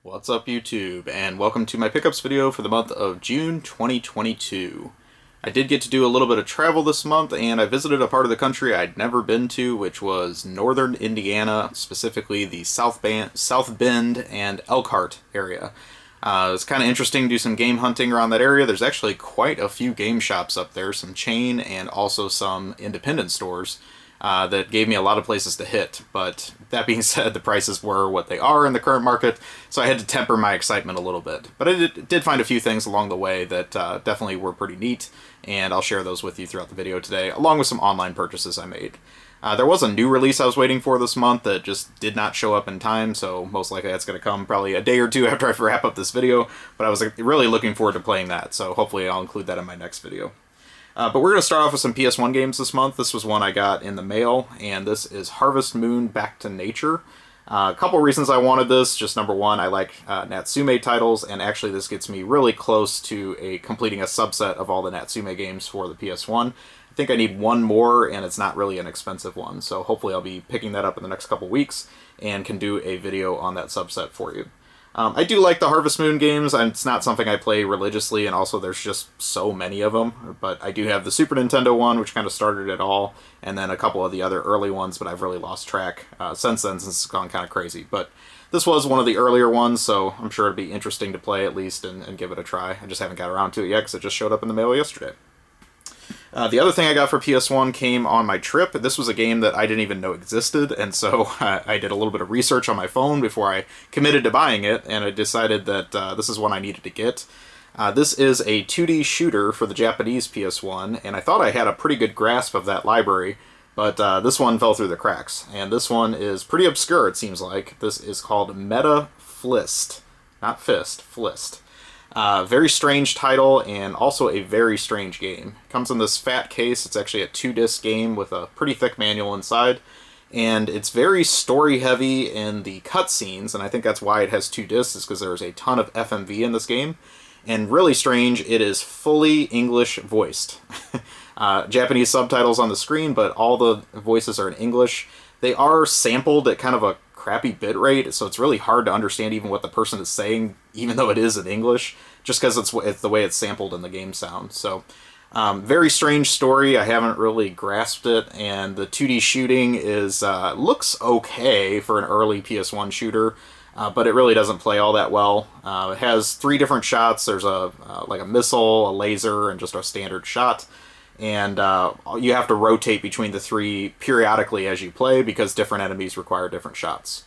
What's up YouTube, and welcome to my pickups video for the month of June 2022. I did get to do a little bit of travel this month, and I visited a part of the country I'd never been to, which was northern Indiana, specifically the South Bend and Elkhart area. It was kind of interesting to do some game hunting around that area. There's actually quite a few game shops up there, some chain and also some independent stores. That gave me a lot of places to hit, but that being said, the prices were what they are in the current market, so I had to temper my excitement a little bit. But I did find a few things along the way that definitely were pretty neat, and I'll share those with you throughout the video today, along with some online purchases I made. There was a new release I was waiting for this month that just did not show up in time, so most likely that's going to come probably a day or two after I wrap up this video, but I was really looking forward to playing that, so hopefully I'll include that in my next video. But we're going to start off with some PS1 games this month. This was one I got in the mail, and this is Harvest Moon Back to Nature. A couple reasons I wanted this. Just number one, I like Natsume titles, and actually this gets me really close to completing a subset of all the Natsume games for the PS1. I think I need one more, and it's not really an expensive one, so hopefully I'll be picking that up in the next couple weeks and can do a video on that subset for you. I do like the Harvest Moon games. It's not something I play religiously, and also there's just so many of them. But I do have the Super Nintendo one, which kind of started it all, and then a couple of the other early ones, but I've really lost track since then, since it's gone kind of crazy. But this was one of the earlier ones, so I'm sure it'd be interesting to play at least and give it a try. I just haven't got around to it yet because it just showed up in the mail yesterday. The other thing I got for PS1 came on my trip. This was a game that I didn't even know existed, and so I did a little bit of research on my phone before I committed to buying it, and I decided that this is one I needed to get. This is a 2D shooter for the Japanese PS1, and I thought I had a pretty good grasp of that library, but this one fell through the cracks. And this one is pretty obscure, it seems like. This is called Meta Flist. Not Fist, Flist. Very strange title, and also a very strange game. It comes in this fat case. It's actually a 2-disc game with a pretty thick manual inside, and it's very story-heavy in the cutscenes, and I think that's why it has 2 discs, is because there's a ton of FMV in this game. And really strange, it is fully English voiced. Japanese subtitles on the screen, but all the voices are in English. They are sampled at kind of a crappy bitrate, so it's really hard to understand even what the person is saying, even though it is in English, just because it's the way it's sampled in the game sound. So, very strange story. I haven't really grasped it, and the 2D shooting looks okay for an early PS1 shooter, but it really doesn't play all that well. It has 3 different shots. There's like a missile, a laser, and just a standard shot. And you have to rotate between the 3 periodically as you play because different enemies require different shots.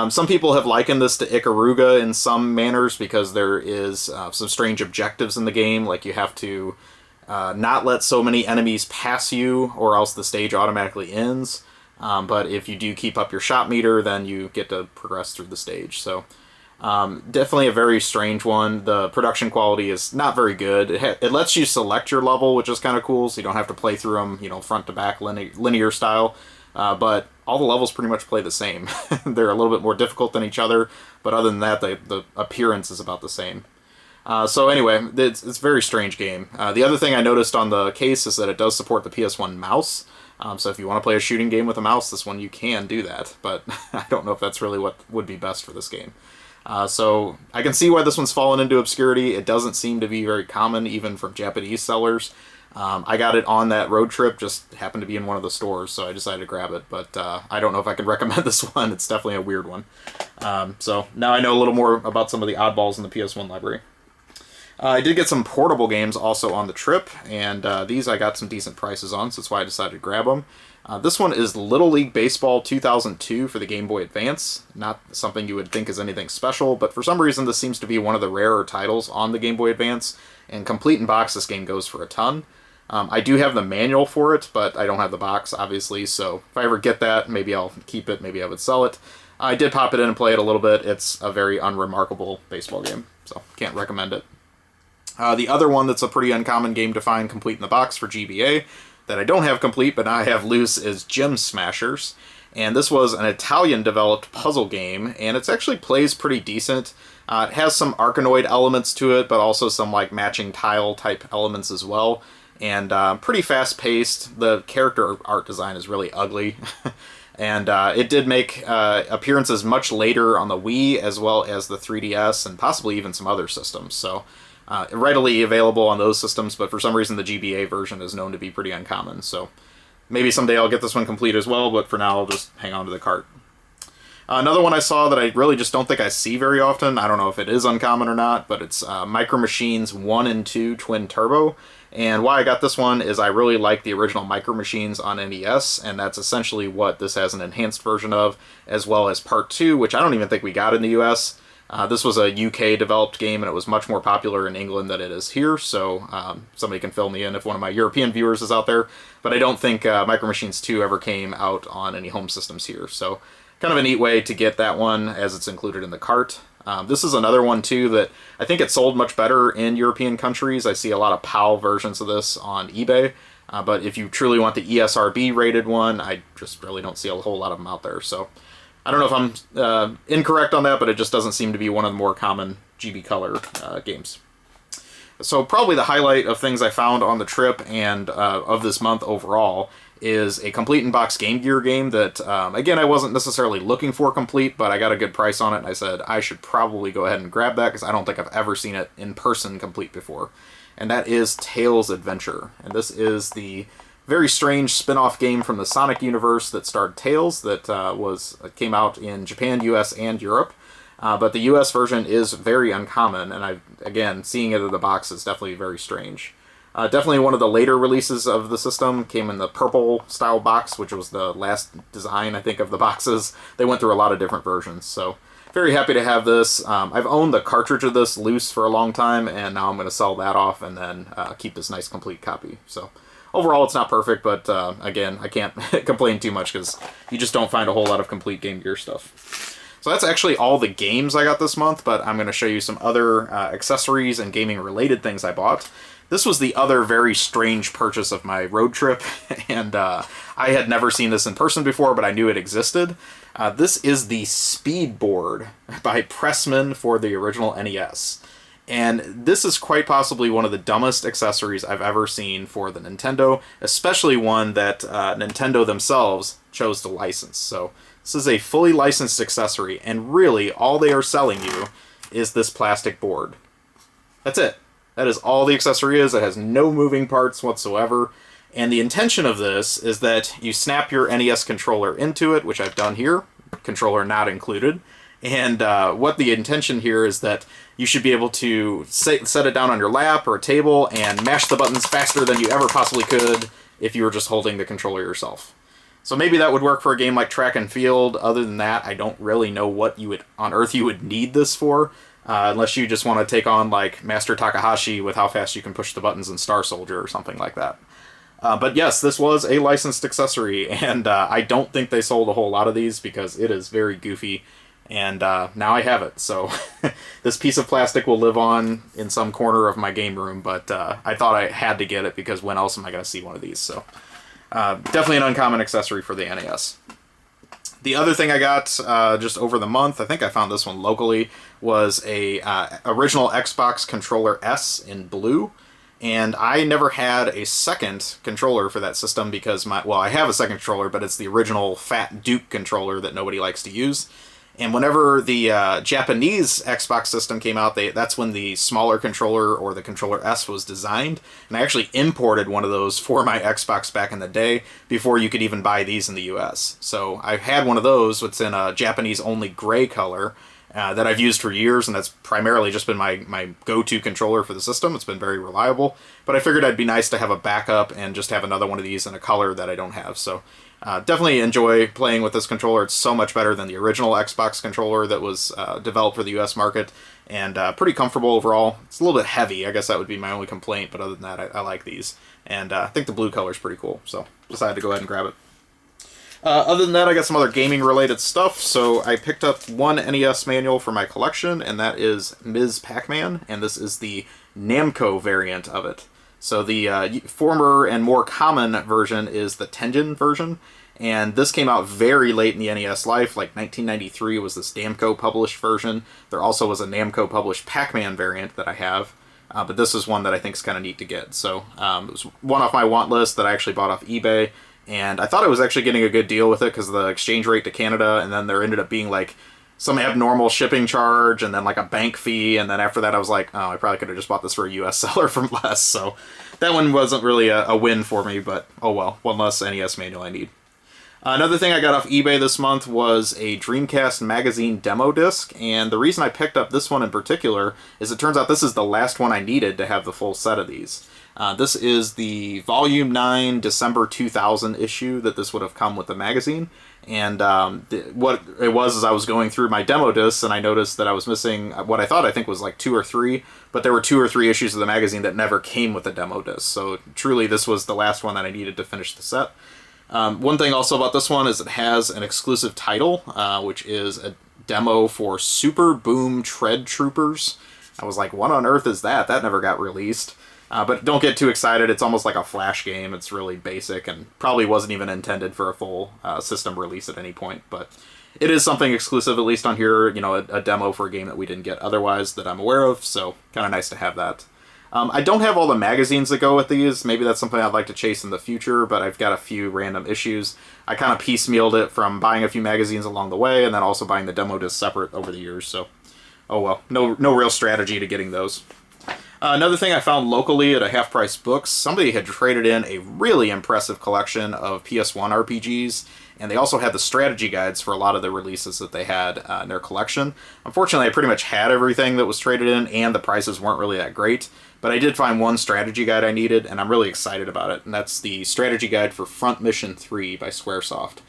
Some people have likened this to Ikaruga in some manners because there is some strange objectives in the game, like you have to not let so many enemies pass you or else the stage automatically ends. But if you do keep up your shot meter, then you get to progress through the stage. So definitely a very strange one. The production quality is not very good. It lets you select your level, which is kind of cool, so you don't have to play through them, front to back linear style. But all the levels pretty much play the same. They're a little bit more difficult than each other, but other than that, the appearance is about the same. So anyway, it's a very strange game. The other thing I noticed on the case is that it does support the PS1 mouse. So if you want to play a shooting game with a mouse, this one you can do that, but I don't know if that's really what would be best for this game. So I can see why this one's fallen into obscurity. It doesn't seem to be very common, even from Japanese sellers. I got it on that road trip, just happened to be in one of the stores, so I decided to grab it. But I don't know if I can recommend this one. It's definitely a weird one. So now I know a little more about some of the oddballs in the PS1 library. I did get some portable games also on the trip, and these I got some decent prices on, so that's why I decided to grab them. This one is Little League Baseball 2002 for the Game Boy Advance. Not something you would think is anything special, but for some reason this seems to be one of the rarer titles on the Game Boy Advance, and complete in box this game goes for a ton. I do have the manual for it, but I don't have the box, obviously, so if I ever get that, maybe I'll keep it, maybe I would sell it. I did pop it in and play it a little bit. It's a very unremarkable baseball game, so can't recommend it. The other one that's a pretty uncommon game to find complete in the box for GBA, that I don't have complete, but now I have loose, is Gem Smashers. And this was an Italian-developed puzzle game, and it actually plays pretty decent. It has some Arkanoid elements to it, but also some like matching tile-type elements as well. And pretty fast-paced. The character art design is really ugly. And it did make appearances much later on the Wii, as well as the 3DS, and possibly even some other systems. So readily available on those systems, but for some reason the GBA version is known to be pretty uncommon. So maybe someday I'll get this one complete as well, but for now I'll just hang on to the cart. Another one I saw that I really just don't think I see very often, I don't know if it is uncommon or not, but it's Micro Machines 1 and 2 Twin Turbo. And why I got this one is I really like the original Micro Machines on NES, and that's essentially what this has an enhanced version of, as well as Part 2, which I don't even think we got in the US. This was a UK-developed game, and it was much more popular in England than it is here, so somebody can fill me in if one of my European viewers is out there. But I don't think Micro Machines 2 ever came out on any home systems here, so kind of a neat way to get that one, as it's included in the cart. This is another one, too, that I think it sold much better in European countries. I see a lot of PAL versions of this on eBay, but if you truly want the ESRB-rated one, I just really don't see a whole lot of them out there. So I don't know if I'm incorrect on that, but it just doesn't seem to be one of the more common GB Color games. So probably the highlight of things I found on the trip and of this month overall is a complete in-box Game Gear game that, again, I wasn't necessarily looking for complete, but I got a good price on it, and I said I should probably go ahead and grab that, because I don't think I've ever seen it in person complete before. And that is Tails Adventure. And this is the very strange spin-off game from the Sonic universe that starred Tails that came out in Japan, US, and Europe. But the US version is very uncommon, and again, seeing it in the box is definitely very strange. Definitely one of the later releases of the system, came in the purple style box, which was the last design, I think, of the boxes. They went through a lot of different versions, so very happy to have this. I've owned the cartridge of this loose for a long time, and now I'm going to sell that off and then keep this nice complete copy. So overall, it's not perfect, but again, I can't complain too much because you just don't find a whole lot of complete Game Gear stuff. So that's actually all the games I got this month, but I'm going to show you some other accessories and gaming-related things I bought. This was the other very strange purchase of my road trip, and I had never seen this in person before, but I knew it existed. This is the Speed Board by Pressman for the original NES. And this is quite possibly one of the dumbest accessories I've ever seen for the Nintendo, especially one that Nintendo themselves chose to license. So this is a fully licensed accessory, and really all they are selling you is this plastic board. That's it. That is all the accessory is. It has no moving parts whatsoever. And the intention of this is that you snap your NES controller into it, which I've done here, controller not included. And what the intention here is that you should be able to set it down on your lap or a table and mash the buttons faster than you ever possibly could if you were just holding the controller yourself. So maybe that would work for a game like Track and Field. Other than that, I don't really know what on earth you would need this for. Unless you just want to take on, like, Master Takahashi with how fast you can push the buttons in Star Soldier or something like that. But yes, this was a licensed accessory, and I don't think they sold a whole lot of these because it is very goofy, and now I have it. So this piece of plastic will live on in some corner of my game room, but I thought I had to get it because when else am I going to see one of these? So definitely an uncommon accessory for the NES. The other thing I got just over the month, I think I found this one locally, was a original Xbox controller S in blue. And I never had a second controller for that system because I have a second controller, but it's the original Fat Duke controller that nobody likes to use. And whenever the Japanese Xbox system came out, that's when the smaller controller, or the controller S, was designed. And I actually imported one of those for my Xbox back in the day before you could even buy these in the US. So I've had one of those. It's in a Japanese-only gray color that I've used for years, and that's primarily just been my go-to controller for the system. It's been very reliable. But I figured it'd be nice to have a backup and just have another one of these in a color that I don't have. So definitely enjoy playing with this controller. It's so much better than the original Xbox controller that was developed for the US market, and pretty comfortable overall. It's a little bit heavy. I guess that would be my only complaint, but other than that, I like these. And I think the blue color is pretty cool, so decided to go ahead and grab it. Other than that, I got some other gaming-related stuff. So I picked up one NES Manual for my collection, and that is Ms. Pac-Man, and this is the Namco variant of it. So the former and more common version is the Tengen version, and this came out very late in the NES life, like 1993 was this Namco-published version. There also was a Namco-published Pac-Man variant that I have, but this is one that I think is kind of neat to get. So it was one off my want list that I actually bought off eBay, And I thought I was actually getting a good deal with it because of the exchange rate to Canada, and then there ended up being like some abnormal shipping charge and then like a bank fee, and then after that I was like, oh, I probably could have just bought this for a US seller for less. So that one wasn't really a win for me, but oh well, one less NES manual I need. Another thing I got off eBay this month was a Dreamcast Magazine demo disc, and the reason I picked up this one in particular is it turns out this is the last one I needed to have the full set of these. This is the Volume 9 December 2000 issue that this would have come with the magazine, and what it was is I was going through my demo discs and I noticed that I was missing what I think was like 2 or 3, but there were 2 or 3 issues of the magazine that never came with the demo disc, so truly this was the last one that I needed to finish the set. One thing also about this one is it has an exclusive title, which is a demo for Super Boom Tread Troopers. I was like, what on earth is that? That never got released. But don't get too excited. It's almost like a Flash game. It's really basic and probably wasn't even intended for a full system release at any point. But it is something exclusive, at least on here, you know, a demo for a game that we didn't get otherwise that I'm aware of. So kind of nice to have that. I don't have all the magazines that go with these. Maybe that's something I'd like to chase in the future, but I've got a few random issues. I kind of piecemealed it from buying a few magazines along the way and then also buying the demo disc separate over the years. So, oh well, no real strategy to getting those. Another thing I found locally at a Half Price Books, somebody had traded in a really impressive collection of PS1 RPGs, and they also had the strategy guides for a lot of the releases that they had in their collection. Unfortunately, I pretty much had everything that was traded in, and the prices weren't really that great, but I did find one strategy guide I needed, and I'm really excited about it, and that's the strategy guide for Front Mission 3 by Squaresoft.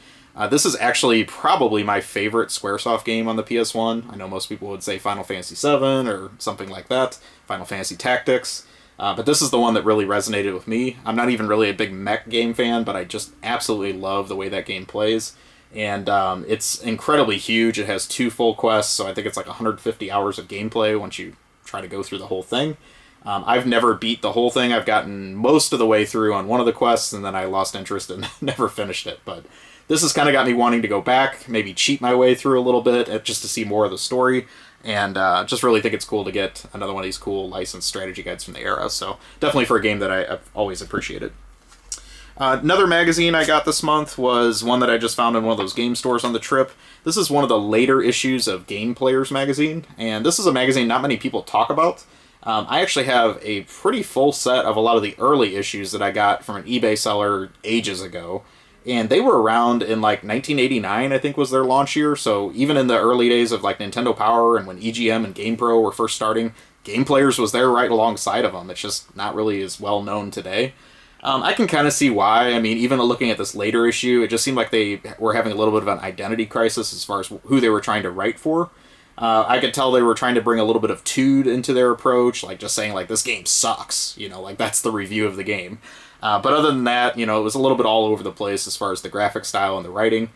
This is actually probably my favorite Squaresoft game on the PS1. I know most people would say Final Fantasy VII or something like that, Final Fantasy Tactics, but this is the one that really resonated with me. I'm not even really a big mech game fan, but I just absolutely love the way that game plays. And it's incredibly huge. It has 2 full quests, so I think it's like 150 hours of gameplay once you try to go through the whole thing. I've never beat the whole thing. I've gotten most of the way through on one of the quests, and then I lost interest and never finished it. But this has kind of got me wanting to go back, maybe cheat my way through a little bit just to see more of the story, and just really think it's cool to get another one of these cool licensed strategy guides from the era. So definitely for a game that I've always appreciated. Another magazine I got this month was one that I just found in one of those game stores on the trip. This is one of the later issues of Game Players magazine, and this is a magazine not many people talk about. I actually have a pretty full set of a lot of the early issues that I got from an eBay seller ages ago. And they were around in like 1989, I think was their launch year. So even in the early days of like Nintendo Power and when EGM and GamePro were first starting, Game Players was there right alongside of them. It's just not really as well known today. I can kind of see why. I mean, even looking at this later issue, it just seemed like they were having a little bit of an identity crisis as far as who they were trying to write for. I could tell they were trying to bring a little bit of tude into their approach, like just saying like, this game sucks, you know, like that's the review of the game. But other than that, you know, it was a little bit all over the place as far as the graphic style and the writing.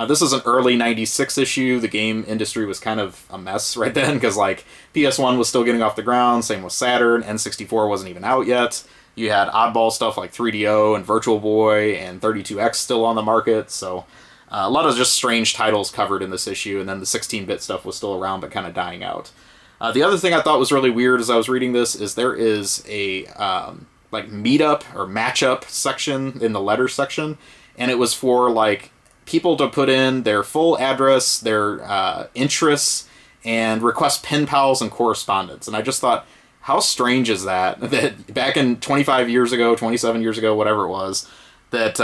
This is an early 96 issue. The game industry was kind of a mess right then because, like, PS1 was still getting off the ground, same with Saturn, N64 wasn't even out yet. You had oddball stuff like 3DO and Virtual Boy and 32X still on the market, so a lot of just strange titles covered in this issue, and then the 16-bit stuff was still around but kind of dying out. The other thing I thought was really weird as I was reading this is there is a like meetup or matchup section in the letters section, and it was for like people to put in their full address, their interests, and request pen pals and correspondence. And I just thought, how strange is that back in 25 years ago, 27 years ago, whatever it was, that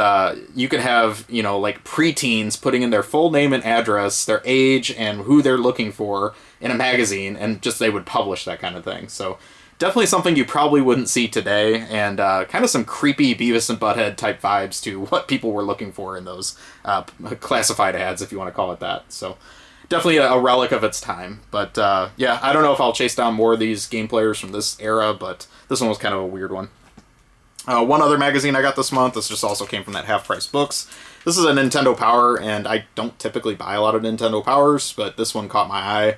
you could have, you know, like preteens putting in their full name and address, their age, and who they're looking for in a magazine, and just they would publish that kind of thing. So definitely something you probably wouldn't see today, and kind of some creepy Beavis and Butthead type vibes to what people were looking for in those classified ads, if you want to call it that. So definitely a relic of its time. But yeah, I don't know if I'll chase down more of these game players from this era, but this one was kind of a weird one. One other magazine I got this month, this just also came from that Half Price Books. This is a Nintendo Power, and I don't typically buy a lot of Nintendo Powers, but this one caught my eye.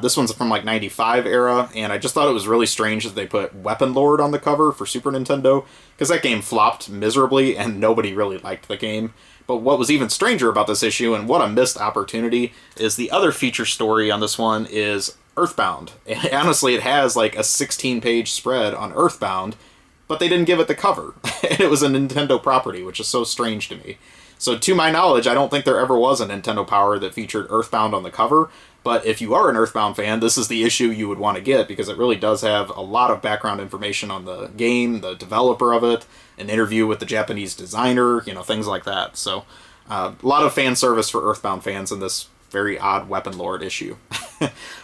This one's from like 95 era, and I just thought it was really strange that they put Weapon Lord on the cover for Super Nintendo, because that game flopped miserably and nobody really liked the game. But what was even stranger about this issue, and what a missed opportunity, is the other feature story on this one is Earthbound. And honestly, it has like a 16-page spread on Earthbound, but they didn't give it the cover. And it was a Nintendo property, which is so strange to me. So to my knowledge, I don't think there ever was a Nintendo Power that featured Earthbound on the cover, but if you are an Earthbound fan, this is the issue you would want to get, because it really does have a lot of background information on the game, the developer of it, an interview with the Japanese designer, you know, things like that. So a lot of fan service for Earthbound fans in this very odd Weapon Lord issue.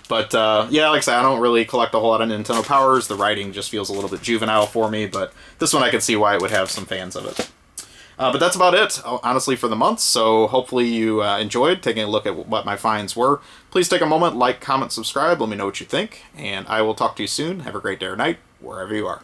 But yeah, like I said, I don't really collect a whole lot of Nintendo Powers. The writing just feels a little bit juvenile for me, but this one I can see why it would have some fans of it. But that's about it, honestly, for the month, so hopefully you enjoyed taking a look at what my finds were. Please take a moment, like, comment, subscribe, let me know what you think, and I will talk to you soon. Have a great day or night, wherever you are.